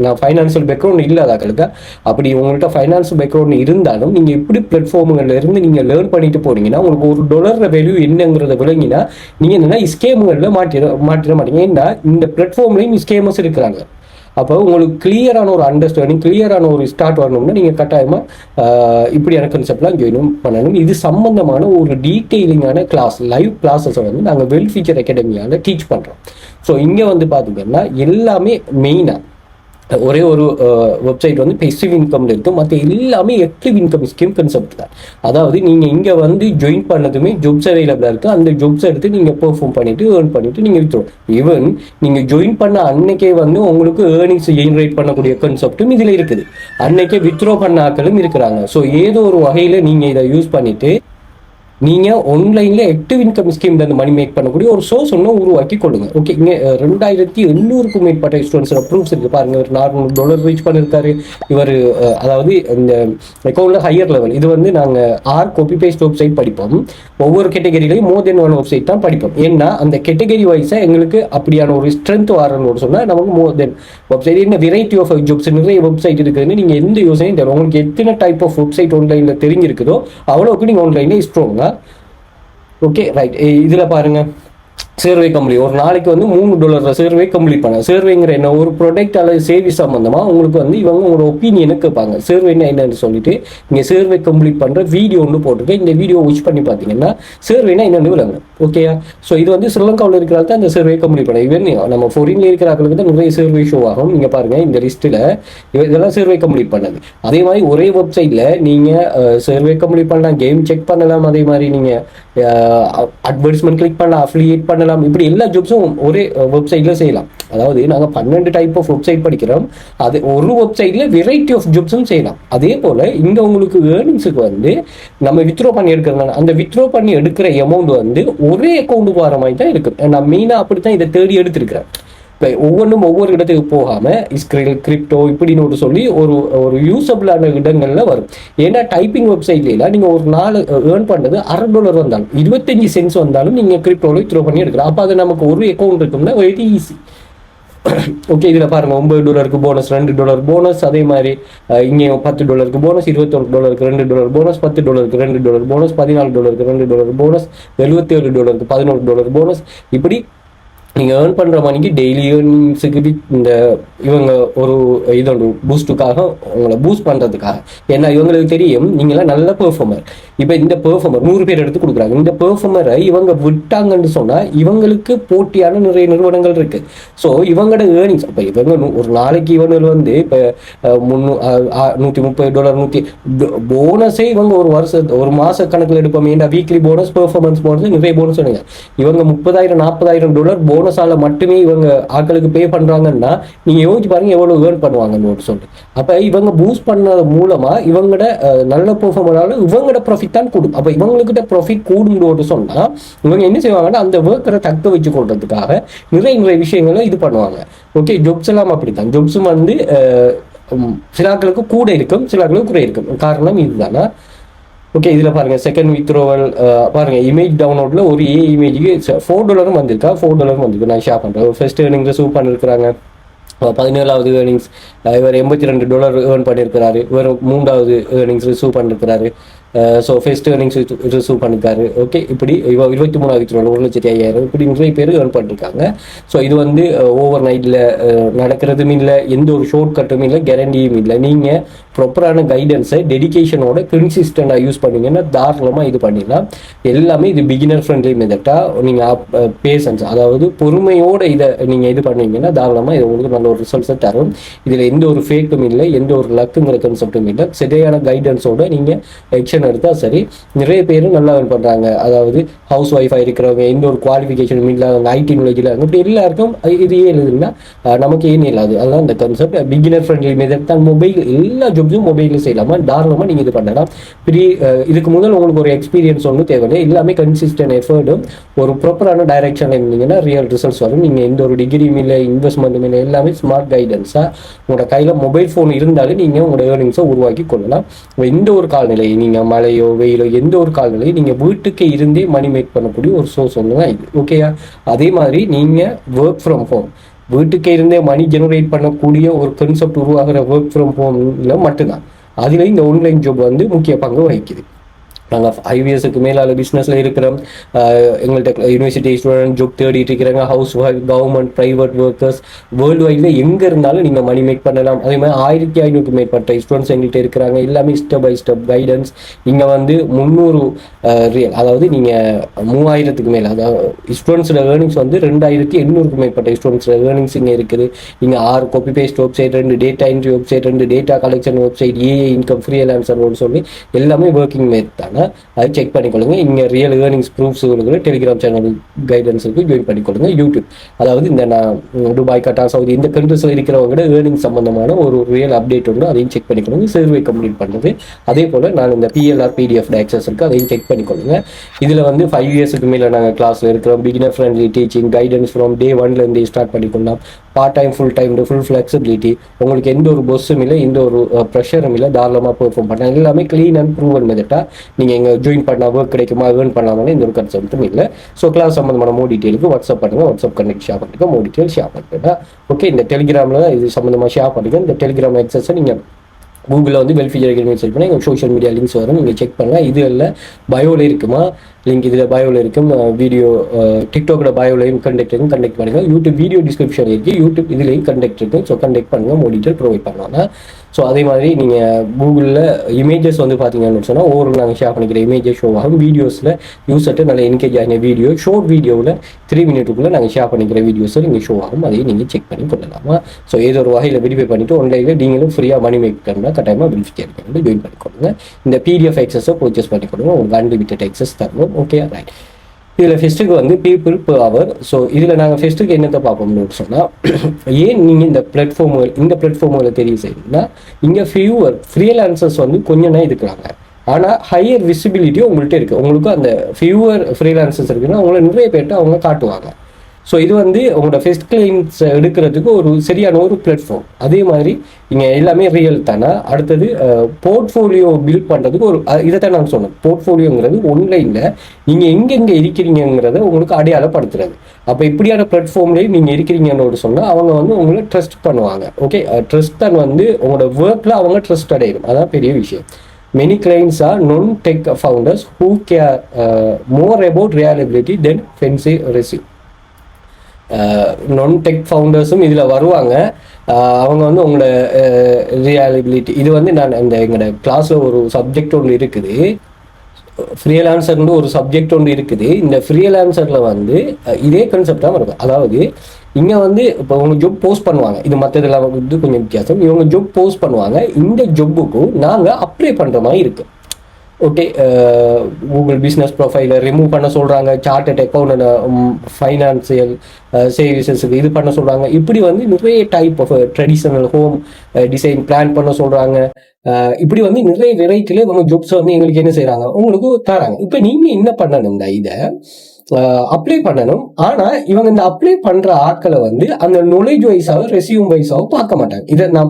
நான் ஃபைனான்சியல் பேக்ரவுண்ட் இல்லாதாக்களுக்கு, அப்படி உங்கள்கிட்ட ஃபைனான்சியல் பேக்ரவுண்ட் இருந்தாலும் நீங்கள் எப்படி பிளாட்ஃபார்முகளில் இருந்து நீங்கள் லேர்ன் பண்ணிட்டு போனீங்கன்னா உங்களுக்கு $1 வேல்யூ என்னங்கிறத விளங்கினா நீங்கள் என்னென்னா ஸ்கேமுகளில் மாட்டிட மாட்டீங்க. ஏன்னா இந்த பிளாட்ஃபார்ம்லேயும் ஸ்கேமர்ஸ் இருக்கிறாங்க. அப்போ உங்களுக்கு கிளியரான ஒரு அண்டர்ஸ்டாண்டிங், கிளியரான ஒரு ஸ்டார்ட் வரணும்னா நீங்கள் கட்டாயமாக இப்படியான கன்செப்ட்லாம் ஜாயின் பண்ணணும். இது சம்பந்தமான ஒரு டீட்டெயிலிங்கான கிளாஸ், லைவ் கிளாஸஸை வந்து நாங்கள் வெல் ஃபீச்சர் அகாடமியால் டீச் பண்ணுறோம். ஸோ இங்கே வந்து பார்த்தீங்கன்னா எல்லாமே மெயினாக ஒரே ஒரு வெப்சைட் வந்து பெசிவ் இன்கம்ல இருக்கும், மற்ற எல்லாமே ஆக்டிவ் இன்கம் ஸ்கீம் கன்செப்ட் தான். அதாவது நீங்கள் இங்கே வந்து ஜாயின் பண்ணதுமே ஜாப்ஸ் அவைலபிளாக இருக்குது, அந்த ஜாப்ஸ் எடுத்து நீங்கள் பெர்ஃபார்ம் பண்ணிட்டு ஏர்ன் பண்ணிட்டு நீங்கள் வித்துரும். ஈவன் நீங்கள் ஜாயின் பண்ண அன்னைக்கே வந்து உங்களுக்கு ஏர்னிங்ஸ் ஜென்ரேட் பண்ணக்கூடிய கன்செப்டும் இதில் இருக்குது. அன்னைக்கே வித்ட்ரா பண்ண ஆட்களும் இருக்கிறாங்க. ஸோ ஏதோ ஒரு வகையில் நீங்கள் இதை யூஸ் பண்ணிட்டு நீங்கள் ஆன்லைனில் ஆக்டிவ் இன்கம் ஸ்கீம்ல இருந்து மணி மேக் பண்ணக்கூடிய ஒரு சோர்ஸ் ஒன்று உருவாக்கி கொள்ளுங்க. ஓகே, இங்கே 2800க்கும் மேற்பட்ட ஸ்டூடெண்ட்ஸ் ப்ரூஃப்ஸ் இருக்குது பாருங்க. ஒரு $400 ரீச் பண்ணியிருக்காரு இவர். அதாவது இந்த அக்கௌண்ட்ல ஹையர் லெவல். இது வந்து நாங்கள் காப்பி பேஸ்ட் வெப்சைட் படிப்போம். ஒவ்வொரு கேட்டகரியிலையும் மோர் தென் 1 வெப்சைட் தான் படிப்போம். ஏன்னா அந்த கேட்டகரி வைஸாக எங்களுக்கு அப்படியான ஒரு ஸ்ட்ரென்த் வரணும்னு சொன்னால் நமக்கு மோர் தென் வெப்சைட், என்ன வெரைட்டி ஆஃப் ஜாப்ஸ் நிறைய வெப்சைட் இருக்குதுன்னு நீங்கள் எந்த யோசனையும் தரும். உங்களுக்கு எத்தனை டைப் ஆஃப் வெப்சைட் ஆன்லைனில் தெரிஞ்சிருக்குதோ அவ்வளோக்கு நீங்கள் ஆன்லைனில் ஸ்ட்ராங்காக. Okay right. இதில் பாருங்க, சர்வே கம்ப்ளீட் ஒரு நாளைக்கு வந்து $3 சர்வே கம்ப்ளீட் பண்ண. சர்வேங்கிற என்ன, ஒரு ப்ராடக்ட் அல்லது சர்வீஸ் சம்பந்தமாக உங்களுக்கு வந்து இவங்க உங்களோட ஒப்பீனியனை கேட்பாங்க. சர்வேன்னா என்னன்னு சொல்லிட்டு இங்கே சர்வே கம்ப்ளீட் பண்ணுற வீடியோ ஒன்று போட்டிருக்கேன். இந்த வீடியோ வாட்ச் பண்ணி பார்த்தீங்கன்னா சர்வேனா என்னென்னு விளங்கும். ஓகேயா? ஸோ இது வந்து ஸ்ரீலங்காவில் இருக்கிறாங்க தான் இந்த சர்வே கம்ப்ளீட் பண்ண. ஈவன் நம்ம ஃபாரின்ல இருக்கிறாங்களுக்கு தான் நிறைய சர்வே ஷோ ஆகும். நீங்கள் பாருங்கள் இந்த லிஸ்ட்டில் இதெல்லாம் சர்வே கம்ப்ளீட் பண்ணது. அதே மாதிரி ஒரே வெப்சைட்டில் நீங்கள் சர்வே கம்ப்ளீட் பண்ணலாம், கேம் செக் பண்ணலாம், அதே மாதிரி நீங்கள் அட்வர்டைஸ்மெண்ட் கிளிக் பண்ணலாம், அஃபிலியேட் பண்ணலாம். இப்படி எல்லா ஜாப்ஸும் ஒரே வெப்சைட்ல செய்யலாம். அதாவது நாங்கள் 12 டைப் ஆஃப் வெப்சைட் படிக்கிறோம். அது ஒரு வெப்சைட்ல வெரைட்டி ஆஃப் ஜாப்ஸும் செய்யலாம். அதே போல இங்க உங்களுக்கு ஏர்னிங்ஸுக்கு வந்து நம்ம வித்ட்ரா பண்ணி எடுக்கிறதுனால அந்த வித்ட்ரா பண்ணி எடுக்கிற அமௌண்ட் வந்து ஒரே அக்கௌண்ட்டுக்கு வர மாதிரி தான் இருக்கு. நான் மெயினாக அப்படித்தான் இதை தேடி எடுத்திருக்கிறேன். இப்போ ஒவ்வொன்றும் ஒவ்வொரு இடத்துக்கு போகாமல் இஸ்கிரில் கிரிப்டோ இப்படின்னு ஒரு சொல்லி ஒரு யூஸபிளான இடங்களில் வரும். ஏன்னா டைப்பிங் வெப்சைட்லாம் நீங்கள் ஒரு நாள் ஏர்ன் பண்ணுறது $1/2 வந்தாலும் 25 சென்ட்ஸ் வந்தாலும் நீங்கள் கிரிப்டோவில் வித்ட்ரா பண்ணி எடுக்கலாம். அப்போ அது நமக்கு ஒரு அக்கௌண்ட் இருக்கும்னா வெரி ஈஸி. ஓகே, இதில் பாருங்கள் $9 போனஸ், $2 போனஸ், அதே மாதிரி இங்கே $10 bonus, $21 $2 bonus, $10 $2 bonus, $14 $2 bonus, $77 $11 bonus. இப்படி நீங்கள் ஏர்ன் பண்ணுற மணிக்கு டெய்லி ஏர்னிங்ஸுக்கு இந்த இவங்க ஒரு இதோட பூஸ்ட்டுக்காக உங்களை பூஸ்ட் பண்ணுறதுக்காக. ஏன்னா இவங்களுக்கு தெரியும் நீங்களாம் நல்ல பெர்ஃபார்மர். இப்போ இந்த பெர்ஃபார்மர் 100 பேர் எடுத்து கொடுக்குறாங்க. இந்த பெர்ஃபார்மரை இவங்க விட்டாங்கன்னு சொன்னால் இவங்களுக்கு போட்டியான நிறைய நிறுவனங்கள் இருக்குது. ஸோ இவங்களோட ஏர்னிங்ஸ் இப்போ இவங்க ஒரு நாளைக்கு இவங்க வந்து இப்போ $130 போனஸே இவங்க ஒரு மாத கணக்கில் எடுப்போம். ஏன்னா வீக்லி போனஸ், பெர்ஃபார்மன்ஸ் போனஸ், நிறைய போனஸ் சொன்னீங்க. இவங்க $30,000 $40,000 போனஸால மட்டுமே இவங்க ஆட்களுக்கு பே பண்றாங்கன்னா நீங்க யோசிச்சு பாருங்க எவ்வளவு ஏர்ன் பண்ணுவாங்கன்னு சொல்லிட்டு. அப்ப இவங்க பூஸ்ட் பண்ணது மூலமா இவங்களோட நல்ல பெர்ஃபார்மரால இவங்களோட ப்ராஃபிட் தான் கூடும். அப்ப இவங்ககிட்ட ப்ராஃபிட் கூடும்னு சொன்னா இவங்க என்ன செய்வாங்கன்னா அந்த ஒர்க்கரை தக்க வச்சு கொள்றதுக்காக நிறைய விஷயங்களை இது பண்ணுவாங்க. ஓகே, ஜாப்ஸ் எல்லாம் அப்படித்தான். ஜாப்ஸும் வந்து சில ஆட்களுக்கு கூட இருக்கும், சில ஆட்களுக்கு குறை இருக்கும். காரணம் இதுதானா? ஓகே, இதில் பாருங்கள் செகண்ட் வித்ரோவல் பாருங்கள். இமேஜ் டவுன்லோடில் ஒரு இமேஜுக்கு $4 வந்திருக்கா, $4 வந்திருக்கு. நான் ஷேர் பண்ணுறேன். ஃபர்ஸ்ட் ஏர்னிங்ஸ் ரிசீவ் பண்ணியிருக்கிறாங்க. 17வது ஏர்னிங்ஸ் இவர் $82 ஏர்ன் பண்ணியிருக்கிறாரு. இவர் 3வது ஏர்னிங்ஸ் ரிசீவ் பண்ணியிருக்கிறாரு. ஸோ ஃபர்ஸ்ட் ஏர்னிங்ஸ் ரிசீவ் பண்ணியிருக்காரு. ஓகே, இப்படி 23வது வித்ரோவல் 1,50,000 இப்படி நிறைய பேர் ஏர்ன் பண்ணியிருக்காங்க. ஸோ இது வந்து ஓவர் நைட்டில் நடக்கிறதும் இல்லை, எந்த ஒரு ஷார்ட் கட்டும் இல்லை, கேரண்டியும் இல்லை. நீங்கள் ப்ராப்பரான கைடன்ஸை டெடிக்கேஷனோட கன்சிஸ்டண்டாக யூஸ் பண்ணிங்கன்னா தாராளமாக இது பண்ணிடலாம். எல்லாமே இது பிகினர் ஃப்ரெண்ட்லி மெத்தடாக நீங்கள் பேஷன்ஸ், அதாவது பொறுமையோடு இதை நீங்கள் இது பண்ணுவீங்கன்னா தாராளமாக இது உங்களுக்கு நல்ல ஒரு ரிசல்ட்ஸை தரும். இதில் எந்த ஒரு ஃபேக்கும் இல்லை, எந்த ஒரு லக்குங்கிற கன்செப்டும் இல்லை. சரியான கைடன்ஸோட நீங்கள் ஆக்ஷன் எடுத்தால் சரி. நிறைய பேரும் நல்லா பண்ணுறாங்க. அதாவது ஹவுஸ் ஒய்ஃபாக இருக்கிறவங்க, எந்த ஒரு குவாலிஃபிகேஷனும் இல்லாதவங்க, ஐடி நாலேஜில் இப்படி எல்லாருக்கும் இது ஏன் எழுதுன்னா நமக்கு ஏன் இல்லாது. அதுதான் இந்த கான்செப்ட். பிகினர் ஃப்ரெண்ட்லி மெத்தட் தான். மொபைல் எல்லா ஜாப்ஸும் மொபைலில் செய்யலாமா, தாராளமாக நீங்கள் இது பண்ணலாம். இதுக்கு முதல் உங்களுக்கு ஒரு எக்ஸ்பீரியன்ஸ் ஒன்றும் தேவையில்லை. எல்லாமே கன்சிஸ்டன்ட் எஃபர்ட்டும் ஒரு ப்ராப்பரான டைரக்ஷனில் இருந்தீங்கன்னா ரியல் ரிசல்ட்ஸ் வரும். நீங்கள் எந்த ஒரு டிகிரியும் இல்லை, இன்வெஸ்ட்மெண்ட்டும் இல்லை, எல்லாமே ஸ்மார்ட் கைடன்ஸாக உங்களோட கையில் மொபைல் ஃபோன் இருந்தாலே நீங்கள் உங்களோட ஏர்னிங்ஸை உருவாக்கி கொள்ளலாம். எந்த ஒரு காலநிலை, நீங்கள் மழையோ வெயிலோ எந்த ஒரு காலநிலை, நீங்கள் வீட்டுக்கு இருந்தே மணி மேக் பண்ணக்கூடிய ஒரு சோர்ஸ் ஒன்று தான் இது. ஓகேயா? அதே மாதிரி நீங்கள் ஒர்க் ஃப்ரம் ஹோம், வீட்டுக்கே இருந்தே மணி ஜெனரேட் பண்ணக்கூடிய ஒரு கான்செப்ட் உருவாகிற ஒர்க் ஃப்ரம் ஹோம்ல மட்டும்தான். அதில் இந்த ஆன்லைன் ஜாப் வந்து முக்கிய பங்கு வகிக்குது. நாங்கள் 5 இயர்ஸுக்கு மேலால் பிஸ்னஸில் இருக்கிறோம். எங்கள்கிட்ட யூனிவர்சிட்டி ஸ்டூடெண்ட் ஜாப் தேடிட்டு இருக்கிறாங்க, house wife, government, private workers, world வைடில் எங்கே இருந்தாலும் நீங்கள் மணி மேக் பண்ணலாம். அதே மாதிரி 1500க்கு மேற்பட்ட ஸ்டூடெண்ட்ஸ் எங்கள்கிட்ட இருக்கிறாங்க. எல்லாமே ஸ்டெப் பை ஸ்டெப் கைடன்ஸ். இங்கே வந்து 300 ரியல், அதாவது நீங்கள் 3000க்கு மேலே, அதாவது ஸ்டூடெண்ட்ஸோட ஏர்னிங்ஸ் வந்து 2800க்கு மேற்பட்ட ஸ்டூடெண்ட்ஸோட ஏர்னிங்ஸ் இங்கே இருக்குது. இங்கே 6 copy paste website, 2 data entry website, 2 data collection website, AI income, freelancer சொல்லி எல்லாமே ஒர்க்கிங் மேத் தான். அதை செக் பண்ணிக்கொள்ளுங்க. இங்கே ரியல் ஏர்னிங்ஸ் ப்ரூஃப்ஸ் இருக்கிற டெலிகிராம் சேனல் கைடன்ஸுக்கு ஜாயின் பண்ணிக்கொள்ளுங்க. யூடியூப், அதாவது இந்த நான் துபாய், கட்டார், சவுதி இந்த கண்ட்ரிஸில் இருக்கிறவங்களோட ஏர்னிங் சம்பந்தமான ஒரு ரியல் அப்டேட் உண்டு, அதையும் செக் பண்ணிக்கொள்ளுங்க. சர்வே கம்ப்ளீட் பண்ணுறது. அதே போல் நான் இந்த PLR PDF ஆக்சஸ் இருக்குது, அதையும் செக் பண்ணிக்கொள்ளுங்க. இதில் வந்து 5 இயர்ஸுக்கு மேலே நாங்கள் கிளாஸில் இருக்கிறோம். Beginner friendly teaching guidance from day 1லேருந்து ஸ்டார்ட் பண்ணிக்கொள்ளலாம். Part time, full time, full flexibility. உங்களுக்கு எந்த ஒரு பொஸ்ஸும் இல்லை, எந்த ஒரு ப்ரெஷரும் இல்லை, தாராளமாக பெர்ஃபார்ம் பண்ணலாம். எல்லாமே க்ளீன் அண்ட் ப்ரூவன் மெத்தடாக நீங்கள் எங்கே ஜாயின் பண்ணால் ஒர்க் கிடைக்குமா, ஏர்ன் பண்ணாமல் இந்த ஒரு கன்செப்ட்டும் இல்லை. ஸோ கிளாஸ் சம்மந்தமான மோர் டீட்டெயிலுக்கு வாட்ஸ்அப் பண்ணுங்கள். வாட்ஸ்அப் கனெக்ட் ஷேர் பண்ணிக்க, மோர் டீட்டெயில் ஷேர் பண்ணிக்கோங்க. ஓகே, இந்த டெலிகிராமில் தான் இது சம்மந்தமாக ஷேர் பண்ணிக்க. இந்த டெலிகிராம் ஆக்சஸை நீங்கள் கூகுளில் வந்து வெல்ஃபியர் அக்ரிமெண்ட் செட் பண்ணி எங்கள் சோஷியல் மீடியா லிங்க்ஸ் வரும், நீங்கள் செக் பண்ணலாம். இது இல்லை பயோவில் இருக்குமா லிங்க், இதில் பயோவில் இருக்கும். வீடியோ டிக்டாக்ல பயோலையும் கண்டெக்ட் பண்ணுங்கள். யூடியூப் வீடியோ டிஸ்கிரிப்ஷன் இருக்குது, யூடியூப் இதுலேயும் கண்டெக்ட் இருக்குது. ஸோ கண்டெக்ட் பண்ணுங்கள், மோர் டீட்டெயில் ப்ரொவைட் பண்ணுவாங்க. ஸோ அதே மாதிரி நீங்கள் கூகுளில் இமேஜஸ் வந்து பார்த்தீங்கன்னு சொன்னால் ஒவ்வொரு நாங்கள் ஷேர் பண்ணிக்கிற இமேஜஸ் ஷோ ஆகும். வீடியோஸில் யூஸர்ட்டு நல்ல என்கேஜ் ஆகின வீடியோ, ஷார்ட் வீடியோவில் 3 மினிட்டுக்குள்ளே நாங்கள் ஷேர் பண்ணிக்கிற வீடியோஸை நீங்கள் ஷோ ஆகும். அதையும் நீங்கள் செக் பண்ணி கொள்ளலாமா. ஸோ ஏதோ ஒரு வகையில் வெரிஃபை பண்ணிவிட்டு ஆன்லைனில் நீங்களும் ஃப்ரீயாக மணி மேக் பண்ணால் கட்டாயமாக வெரிஃபிகேட் பண்ணி ஜாயின் பண்ணிக்கொள்ளுங்க. இந்த PDF ஆக்சஸை பர்ச்சேஸ் பண்ணிக்கொள்ளுங்க. உங்களுக்கு அன்லிமிட்டட் ஆக்சஸ் தரணும். Okay, right. இதில் ஃபெஸ்ட்டுக்கு வந்து பீப்புள் per hour. ஸோ இதில் நாங்கள் ஃபெஸ்ட்டுக்கு என்னத்தை பார்ப்போம்னு சொன்னால், ஏன் நீங்கள் இந்த பிளாட்ஃபார்முகளை தெரிவு செய்யணும்னா, இங்கே ஃப்ரீலான்சர்ஸ் வந்து கொஞ்சம் தான் இருக்கிறாங்க. ஆனால் ஹையர் விசிபிலிட்டி உங்கள்கிட்ட இருக்குது. உங்களுக்கு அந்த ஃப்ரீலான்சர்ஸ் இருக்குன்னா அவங்கள நிறைய பேர்ட்டு அவங்க காட்டுவாங்க. ஸோ இது வந்து உங்களோட ஃபெஸ்ட் கிளைண்ட்ஸ் எடுக்கிறதுக்கு ஒரு சரியான ஒரு பிளாட்ஃபார்ம். அதே மாதிரி இங்கே எல்லாமே ரியல் தானே. அடுத்தது போர்ட்ஃபோலியோ பில்ட் பண்ணுறதுக்கு ஒரு இதைத்தான் நான் சொன்னேன். போர்ட்ஃபோலியோங்கிறது ஆன்லைனில் நீங்கள் எங்கெங்கே இருக்கிறீங்கிறத உங்களுக்கு அடையாளப்படுத்துறது. அப்போ இப்படியான பிளாட்ஃபார்ம்லேயும் நீங்கள் இருக்கிறீங்கன்னு சொன்னால் அவங்க வந்து உங்களை ட்ரஸ்ட் பண்ணுவாங்க. ஓகே, ட்ரஸ்ட் தான் வந்து உங்களோட ஒர்க்கில் அவங்க ட்ரஸ்ட் அடையணும். அதான் பெரிய விஷயம். Many clients are non-tech founders who care more about reliability than fancy resume. நான்-டெக் ஃபவுண்டர்ஸும் இதில் வருவாங்க. அவங்க வந்து உங்களோட ரியாலிபிலிட்டி, இது வந்து நான் இந்த எங்களோட கிளாஸில் ஒரு சப்ஜெக்ட் ஒன்று இருக்குது, ஃப்ரீலான்சர்னு ஒரு சப்ஜெக்ட் ஒன்று இருக்குது. இந்த ஃப்ரீலான்சரில் வந்து இதே கான்செப்டாக வருது. அதாவது இங்கே வந்து இப்போ அவங்க ஜாப் போஸ்ட் பண்ணுவாங்க. இது மற்றதெல்லாம் வந்து கொஞ்சம் வித்தியாசம். இவங்க ஜாப் போஸ்ட் பண்ணுவாங்க. இந்த ஜாப்புக்கும் நாங்கள் அப்ளை பண்ணுற மாதிரி இருக்குது. ஓகே, கூகுள் பிஸ்னஸ் ப்ரொஃபைலை ரிமூவ் பண்ண சொல்கிறாங்க. சார்ட்டட் அக்கௌண்ட், ஃபைனான்சியல் சர்வீசஸுக்கு இது பண்ண சொல்கிறாங்க. இப்படி வந்து நிறைய type of traditional home design plan பண்ண சொல்கிறாங்க. இப்படி வந்து நிறைய வெரைட்டியில் இவங்க ஜாப்ஸ் வந்து எங்களுக்கு என்ன செய்கிறாங்க, உங்களுக்கு தராங்க. இப்போ நீங்கள் என்ன பண்ணணும், இதை அப்ளை பண்ணணும். ஆனால் இவங்க இந்த அப்ளை பண்ணுற ஆட்களை வந்து அந்த நாலேஜ் வைஸாக ரெசியூம் வைஸாக பார்க்க மாட்டாங்க. இதை நான்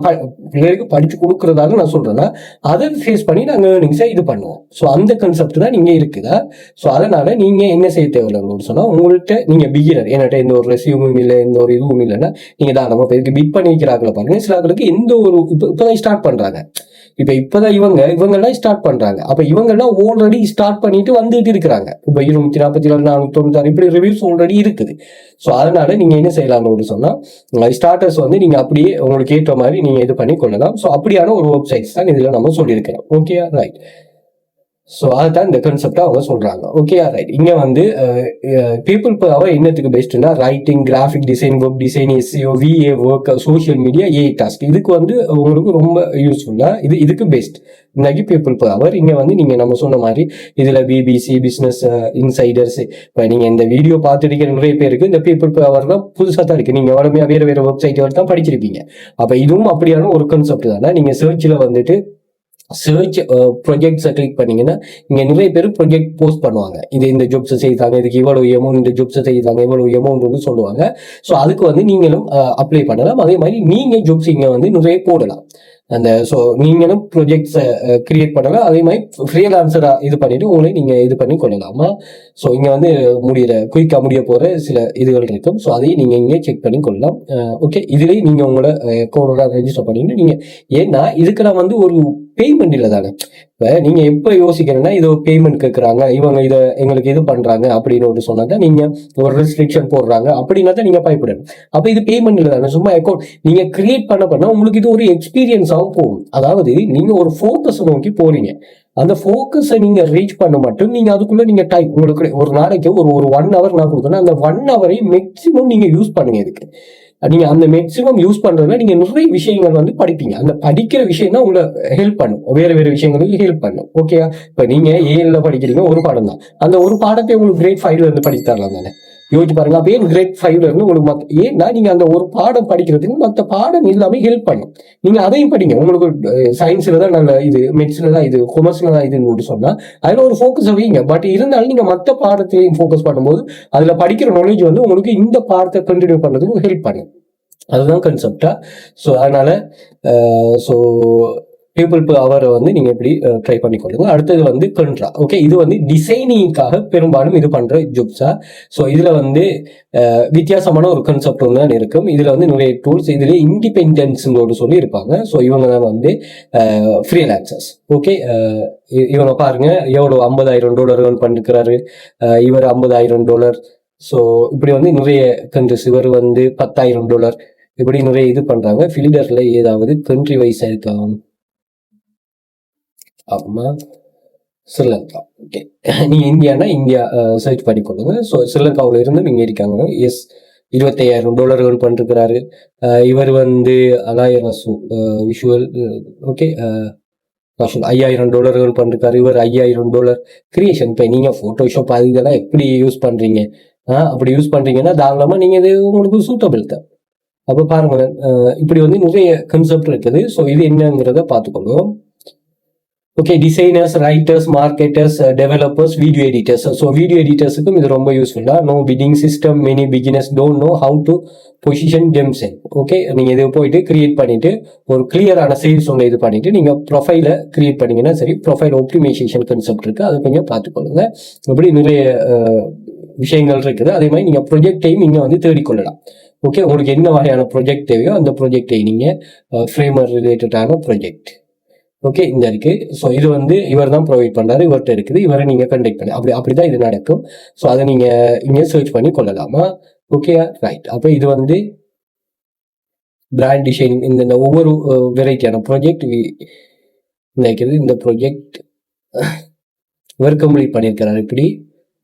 பிள்ளைகளுக்கு படித்து கொடுக்குறதாக நான் சொல்கிறேன்னா அதை ஃபேஸ் பண்ணி நாங்கள் ஏர்னிங்ஸை இது பண்ணுவோம். ஸோ அந்த கான்செப்ட் தான் நீங்கள் இருக்குதா. ஸோ அதனால் நீங்கள் என்ன செய்ய தேவையில்லைன்னு சொன்னால், உங்கள்கிட்ட நீங்கள் பிகினர், என்கிட்ட எந்த ஒரு ரெசியூமும் இல்லை, எந்த ஒரு இதுவும் இல்லைன்னா நீங்கள் தான் நம்ம பேருக்கு பிட் பண்ணி வைக்கிறாங்கள பாருங்கள். சில ஆட்களுக்கு எந்த ஒரு இப்போதான் ஸ்டார்ட் பண்ணுறாங்க. இப்போதான் இவங்கெல்லாம் ஸ்டார்ட் பண்றாங்க. அப்ப இவங்கெல்லாம் ஆல்ரெடி ஸ்டார்ட் பண்ணிட்டு வந்துட்டு இருக்கிறாங்க. இப்போ 244, 496 இப்படி ரிவ்யூஸ் ஆல்ரெடி இருக்குது. ஸோ அதனால நீங்க என்ன செய்யலாம்னு சொன்னா, ஸ்டார்டர்ஸ் வந்து நீங்க அப்படியே உங்களுக்கு ஏற்ற மாதிரி நீங்க இது பண்ணி கொள்ளலாம். ஸோ அப்படியான ஒரு வெப்சைட்ஸ் தான் இதுல நம்ம சொல்லியிருக்கிறோம். Okay, right. ஸோ அதுதான் இந்த கான்செப்டா அவங்க சொல்றாங்க. Okay right. இங்க வந்து பீப்புள் பவர் என்னத்துக்கு பெஸ்ட்னா writing, graphic design, web design, SEO, VA work, social media, AI task, இதுக்கு வந்து உங்களுக்கு ரொம்ப யூஸ்ஃபுல்லா இதுக்கு பெஸ்ட் இன்னைக்கு பீப்புள் பவர். இங்க வந்து நீங்க நம்ம சொன்ன மாதிரி இதுல பிபிசி, பிசினஸ் இன்சைடர்ஸ், இப்போ நீங்க இந்த வீடியோ பார்த்துருக்கிற நிறைய பேருக்கு இந்த பீப்புள் பவர் தான் புதுசாக தான் இருக்கு. நீங்க உடனே வேற வெப்சைட் தான் படிச்சிருப்பீங்க. அப்ப இதுவும் அப்படியான ஒரு கான்செப்ட் தானே. நீங்க சர்ச்ல வந்துட்டு சர்ச் ப்ரொஜெக்ட்ஸை கிளிக் பண்ணீங்கன்னா இங்க நிறைய பேர் ப்ரொஜெக்ட் போஸ்ட் பண்ணுவாங்க. இந்த ஜாப்ஸை செய்தாங்க, இதுக்கு இவ்வளவு எமௌண்ட், இந்த ஜாப்ஸை செய்தாங்க இவ்வளவு எமௌண்ட் சொல்லுவாங்க. ஸோ அதுக்கு வந்து நீங்களும் அப்ளை பண்ணலாம். அதே மாதிரி நீங்க ஜாப்ஸ் இங்க வந்து நிறைய போடலாம். அந்த ஸோ நீங்களும் ப்ரொஜெக்ட்ஸை கிரியேட் பண்ணலாம். அதே மாதிரி ஃப்ரீலான்சரா இது பண்ணிட்டு உங்களை நீங்க இது பண்ணி கொள்ளலாமா. ஸோ இங்க வந்து குயிக்கா முடிய போற சில இதுகள் இருக்கும். ஸோ அதையும் நீங்க இங்கே செக் பண்ணி கொள்ளலாம். ஓகே, இதுலயும் நீங்க உங்களோட அக்கௌண்டோட ரெஜிஸ்டர் பண்ணிட்டு நீங்க, ஏன்னா இதுக்கு நான் வந்து ஒரு பேமெண்ட் இல்லை தானே. இப்போ நீங்க எப்போ யோசிக்கிறேன்னா இது ஒரு பேமெண்ட் கேட்குறாங்க, இவங்க இதை எங்களுக்கு இது பண்றாங்க அப்படின்னு ஒரு சொன்னாங்க, நீங்க ஒரு ரெஸ்ட்ரிக்ஷன் போடுறாங்க அப்படின்னா தான் நீங்க பயப்படணும். அப்ப இது பேமெண்ட் இல்லை தானே, சும்மா அக்கௌண்ட் நீங்க கிரியேட் பண்ண உங்களுக்கு இது ஒரு எக்ஸ்பீரியன்ஸாகவும் போகும். அதாவது நீங்க ஒரு ஃபோக்கஸ் நோக்கி போறீங்க. அந்த ஃபோக்கஸை நீங்க ரீச் பண்ண மட்டும் நீங்க அதுக்குள்ள நீங்க டைம் உங்களுக்கு ஒரு நாளைக்கு ஒரு 1 hour நான் கொடுத்தேன்னா அந்த 1 hour மேக்சிமம் நீங்க யூஸ் பண்ணுங்க. இதுக்கு நீங்க அந்த மேக்சிமம் யூஸ் பண்றதுல நீங்க நிறைய விஷயங்கள் வந்து படிப்பீங்க. அந்த படிக்கிற விஷயம் தான் உங்களை ஹெல்ப் பண்ணும், வேற விஷயங்களுக்கு ஹெல்ப் பண்ணும். ஓகே, இப்ப நீங்க ஏஎல்ல படிக்கிறீங்க ஒரு பாடம் தான், அந்த ஒரு பாடத்தை உங்களுக்கு கிரேட் 5ல இருந்து படித்து தரலாம் தானே. யோசிச்சு பாருங்க. அப்ப ஏன் கிரேட் 5ல இருந்து உங்களுக்கு ஏன்னா நீங்க அந்த ஒரு பாடம் படிக்கிறதுக்கு மற்ற பாடம் எல்லாமே ஹெல்ப் பண்ணும். நீங்க அதையும் படிங்க. உங்களுக்கு சயின்ஸ்ல தான் நல்ல இது, மெடிசன்ல தான் இது, கொமர்ஸ்ல தான் இதுன்னு சொன்னா அதுல ஒரு ஃபோக்கஸ் வைங்க. பட் இருந்தாலும் நீங்க மற்ற பாடத்தையும் ஃபோக்கஸ் பண்ணும்போது அதுல படிக்கிற நாலேஜ் வந்து உங்களுக்கு இந்த பாடத்தை கண்டினியூ பண்றதுக்கு ஹெல்ப் பண்ணும். அதுதான் கான்செப்டா. ஸோ அதனால ஸோ பீப்புள் அவரை வந்து நீங்க எப்படி ட்ரை பண்ணி கொள்ளுங்க. அடுத்தது வந்து கண்ட்ரா. ஓகே, இது வந்து டிசைனிங்காக பெரும்பாலும் இது பண்ற ஜாப்ஸா. ஸோ இதுல வந்து வித்தியாசமான ஒரு கான்செப்ட் ஒன்று தான் இருக்கும். இதுல வந்து நிறைய டூல்ஸ், இதுல இண்டிபெண்டன்ஸ்ங்களோடு சொல்லி இருப்பாங்க. ஸோ இவங்க தான் வந்து ஃப்ரீலான்சர்ஸ். ஓகே, இவங்க பாருங்க எவ்வளோ $50,000 பண்ணிருக்கிறாரு, இவர் $50,000. ஸோ இப்படி வந்து நிறைய கண்ட்ரிஸ், இவர் வந்து $10,000 இப்படி நிறைய இது பண்றாங்க. ஃபில்டர்ல ஏதாவது கண்ட்ரி வைஸா இருக்காங்க. ஆமா, ஸ்ரீலங்கா. ஓகே, நீங்க இந்தியானா இந்தியா சர்ச் பண்ணி கொடுங்க. ஸோ ஸ்ரீலங்காவில் இருந்து நீங்க இருக்காங்க. எஸ், $25,000 பண்ணிருக்கிறாரு. இவர் வந்து அலாயரசு விஷுவல். ஓகே, $5,000 பண்ணிருக்காரு. இவர் $5,000 கிரியேஷன். இப்போ நீங்க போட்டோஷாப் அது இதெல்லாம் எப்படி யூஸ் பண்றீங்க, அப்படி யூஸ் பண்றீங்கன்னா தாராளமா நீங்க இது உங்களுக்கு சூட்டபிள் தான். அப்ப பாருங்க, இப்படி வந்து நிறைய கான்செப்ட் இருக்குது. ஸோ இது என்னங்கிறத பார்த்துக்கணும். Okay, designers, writers, marketers, developers, video editors. So video எடிட்டர்ஸுக்கும் இது ரொம்ப யூஸ்ஃபுல்லா. No bidding system, many beginners don't know how to position themself. Okay, நீங்க இது போயிட்டு கிரியேட் பண்ணிட்டு ஒரு கிளியரான சேல்ஸ் ஒன்று இது பண்ணிட்டு நீங்க ப்ரொஃபைல கிரியேட் பண்ணீங்கன்னா சரி. ப்ரொஃபைல் ஆப்டிமைசேஷன் கான்செப்ட் இருக்கு, அதை கொஞ்சம் பார்த்துக்கொள்ளுங்க. இப்படி நிறைய விஷயங்கள் இருக்குது. அதே மாதிரி நீங்க ப்ரொஜெக்டையும் நீங்க வந்து தேடிக்கொள்ளலாம். ஓகே, உங்களுக்கு என்ன வகையான ப்ரொஜெக்ட் தேவையோ அந்த ப்ரொஜெக்டை நீங்க ஃப்ரேமர் ரிலேட்டடான ப்ரொஜெக்ட். ஓகே, இந்த இருக்கு. ஸோ இது வந்து இவர் தான் ப்ரொவைட் பண்றாரு, இவர்கிட்ட இருக்குது, இவரை நீங்க கண்டெக்ட் பண்ணி அப்படிதான் இது நடக்கும். ஸோ அதை நீங்க இங்கே சர்ச் பண்ணி கொள்ளலாமா. Okay right. அப்போ இது வந்து பிராண்ட் டிசைனிங், இந்த ஒவ்வொரு வெரைட்டியான ப்ராஜெக்ட் இந்த ப்ராஜெக்ட் இவர் கம்ப்ளீட் பண்ணியிருக்கிறார். இப்படி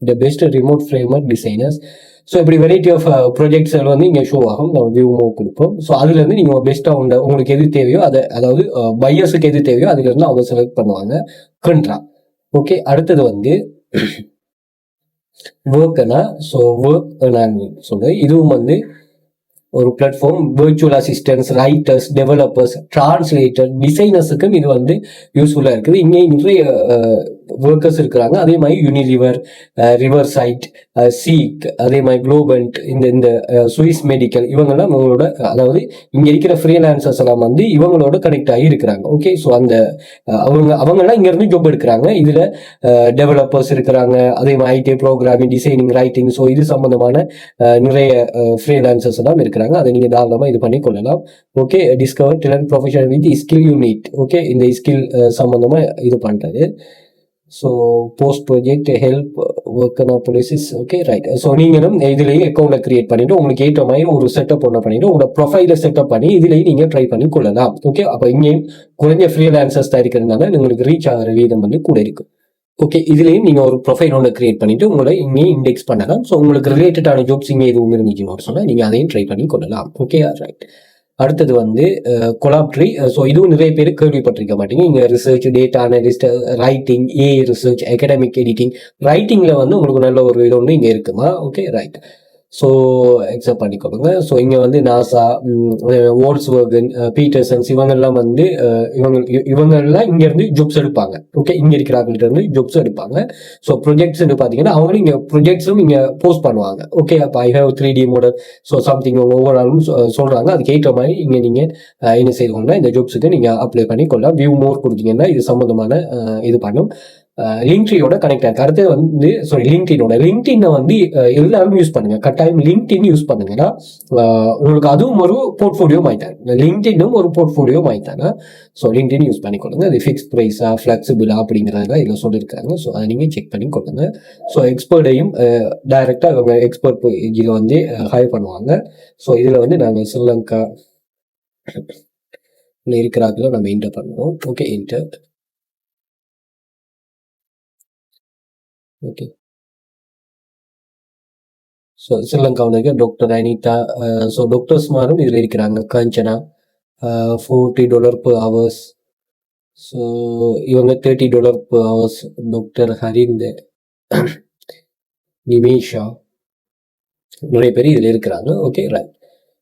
இந்த பெஸ்ட் ரிமோட் ஃப்ரேமர் டிசைனர்ஸ். ஸோ இப்படி வெரைட்டி ஆஃப் ப்ராஜெக்ட்ஸ் வந்து இங்கே ஷோ ஆகும். நம்ம வியூ கொடுப்போம். ஸோ அதுலேருந்து நீங்கள் பெஸ்ட்டாக உங்களுக்கு எது தேவையோ அதை, அதாவது பையர்ஸுக்கு எது தேவையோ அதுலேருந்து அவங்க செலக்ட் பண்ணுவாங்க. கண்ட்ரா. ஓகே, அடுத்தது வந்து ஒர்க்னா, ஸோ ஒர்க் நான் சொல்கிறேன். இதுவும் வந்து ஒரு platform. Virtual assistants, writers, developers, translator, டிசைனர்ஸுக்கும் இது வந்து யூஸ்ஃபுல்லாக இருக்குது. இங்கே நிறைய ஒர்க்கர்ஸ் இருக்கிறாங்க. அதே மாதிரி யூனிலிவர், ரிவர் சைட், சீக், அதே மாதிரி குளோபன்ட், இந்த சுவிஸ் மெடிக்கல், இவங்கெல்லாம் இவங்களோட, அதாவது இங்க இருக்கிற ஃப்ரீலான்சர்ஸ் எல்லாம் வந்து இவங்களோட கனெக்ட் ஆகி இருக்கிறாங்க. ஓகே, ஸோ அந்த அவங்கெல்லாம் இங்க இருந்து ஜாப் எடுக்கிறாங்க. இதுல டெவலப்பர்ஸ் இருக்கிறாங்க, அதே மாதிரி IT, programming, designing, writing, so இது சம்பந்தமான நிறைய ஃப்ரீலான்சர்ஸ் எல்லாம் இருக்கிறாங்க. அதை நீங்க தாராளமா இது பண்ணி கொள்ளலாம். Okay, discover talent professional with skill unit. Okay, இந்த ஸ்கில் சம்பந்தமா இது பண்றது. So post project, help, work analysis. Okay right. So நீங்களும் இதுலேயும் அக்கௌண்ட்டை கிரியேட் பண்ணிட்டு உங்களுக்கு ஏற்ற மாதிரி ஒரு செட்டப் ஒன்று பண்ணிட்டு உங்களோட ப்ரொஃபைலை செட்டப் பண்ணி இதுலேயும் நீங்கள் ட்ரை பண்ணி கொள்ளலாம். ஓகே, அப்போ இங்கேயும் குறைஞ்ச ஃப்ரீலான்சர்ஸ் தான் இருக்கிறதுனால உங்களுக்கு ரீச் ஆகிற வீதம் வந்து கூட இருக்கும். ஓகே, இதுலேயும் நீங்கள் ஒரு ப்ரொஃபைல் ஒன்று கிரியேட் பண்ணிட்டு உங்களை இங்கேயும் இண்டெக்ஸ் பண்ணலாம். ஸோ உங்களுக்கு ரிலேட்டடான ஜாப்ஸ் இங்கே எதுவும் இருந்துச்சுன்னு சொன்னால் நீங்கள் அதையும் ட்ரை பண்ணி கொள்ளலாம். Okay, right. அடுத்தது வந்து கொலாப்ட்ரி. ஸோ இதுவும் நிறைய பேர் கேள்விப்பட்டிருக்க மாட்டீங்க. இங்கே research, data analyst, writing, AI research, academic editing. ரைட்டிங்கில் வந்து உங்களுக்கு நல்ல ஒரு இது ஒன்று இங்கே இருக்குமா? Okay, right. ஸோ எக்ஸப்ட் பண்ணிக்கொள்ளுங்க. ஸோ இங்கே வந்து நாசா, வோல்ஸ்வேகன், பீட்டர்சன்ஸ் இவங்கெல்லாம் வந்து இவங்கெல்லாம் இங்கேருந்து ஜாப்ஸ் எடுப்பாங்க. ஓகே, இங்கே இருக்கிறாங்கள்ட்ட இருந்து ஜாப்ஸ் எடுப்பாங்க. ஸோ ப்ரொஜெக்ட்ஸ்ன்னு பார்த்தீங்கன்னா அவங்களும் இங்கே ப்ரொஜெக்ட்ஸும் இங்கே போஸ்ட் பண்ணுவாங்க. ஓகே, அப்போ I have 3D model, so something ஒவ்வொரு ஆளும் சொல்கிறாங்க. அதுக்கு ஏற்ற மாதிரி இங்கே நீங்கள் என்ன செய்யணும்னா இந்த ஜாப்ஸுக்கு நீங்கள் அப்ளை பண்ணி கொள்ளலாம். வியூ மோர் கொடுத்தீங்கன்னா இது சம்மந்தமான இது பண்ணும். லிங்க்டினோட கனெக்ட் ஆயிருக்கு. அடுத்து வந்து லிங்க்டினை வந்து எல்லாரும் யூஸ் பண்ணுங்க. கட்டாயம் லிங்க்டின் யூஸ் பண்ணுங்கன்னா உங்களுக்கு அதுவும் ஒரு போர்ட்ஃபோலியோ மாய்த்தாங்க. லிங்க்டினும் ஒரு போர்ட்ஃபோலியோ மாய்த்தாங்க. ஸோ லிங்க்டின் யூஸ் பண்ணி கொடுங்க. அது ஃபிக்ஸ் ப்ரைஸா, ஃபிளெக்சிபிளா அப்படிங்கிறத இதில் சொல்லியிருக்காங்க. ஸோ அதை நீங்கள் செக் பண்ணி கொடுங்க. ஸோ எக்ஸ்பர்ட்டையும் டைரக்டாக அவங்க எக்ஸ்பர்ட் இதில் வந்து ஹையர் பண்ணுவாங்க. ஸோ இதில் வந்து நாங்கள் ஸ்ரீலங்கா இருக்கிறாங்களோ நம்ம என்டர் பண்ணுவோம். Okay, enter. ஓகே, ஸோ ஸ்ரீலங்காவில் டாக்டர் அனிதா. ஸோ டாக்டர்ஸ் மாரும் இதில் இருக்கிறாங்க. Kanchana $40 per hours. ஸோ இவங்க $30 per hours. டாக்டர் ஹரிந்த், நிமேஷா, நிறைய பேர் இதில் இருக்கிறாங்க. Okay, right.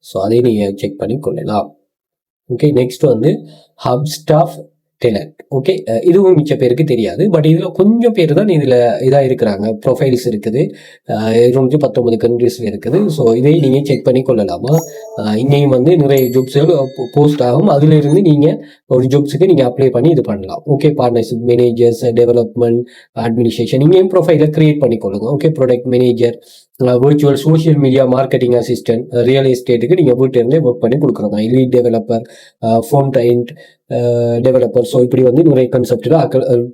ஸோ அதையும் நீங்கள் செக் பண்ணி கொள்ளலாம். ஓகே, நெக்ஸ்ட் வந்து ஹப் ஸ்டாஃப் டேலண்ட். ஓகே, இதுவும் மிச்ச பேருக்கு தெரியாது. பட் இதில் கொஞ்சம் பேர் தான் இதில் இதாக இருக்கிறாங்க. ப்ரொஃபைல்ஸ் இருக்குது. 219 கண்ட்ரீஸில் இருக்குது. ஸோ இதையும் நீங்கள் செக் பண்ணி கொள்ளலாமா? இங்கேயும் வந்து நிறைய ஜாப்ஸ்கள் போஸ்ட் ஆகும். அதிலிருந்து நீங்கள் ஒரு ஜாப்ஸுக்கு நீங்கள் அப்ளை பண்ணி இது பண்ணலாம். Okay, partnership managers, development, administration இங்கேயும் ப்ரொஃபைலை கிரியேட் பண்ணி கொள்ளுங்க. Okay, product manager, virtual social media marketing assistant, real எஸ்டேட்டுக்கு நீங்கள் வீட்டிலிருந்தே ஒர்க் பண்ணி கொடுக்குறோம். Lead developer, frontend developer. So இப்படி வந்து நிறைய கன்செப்டில்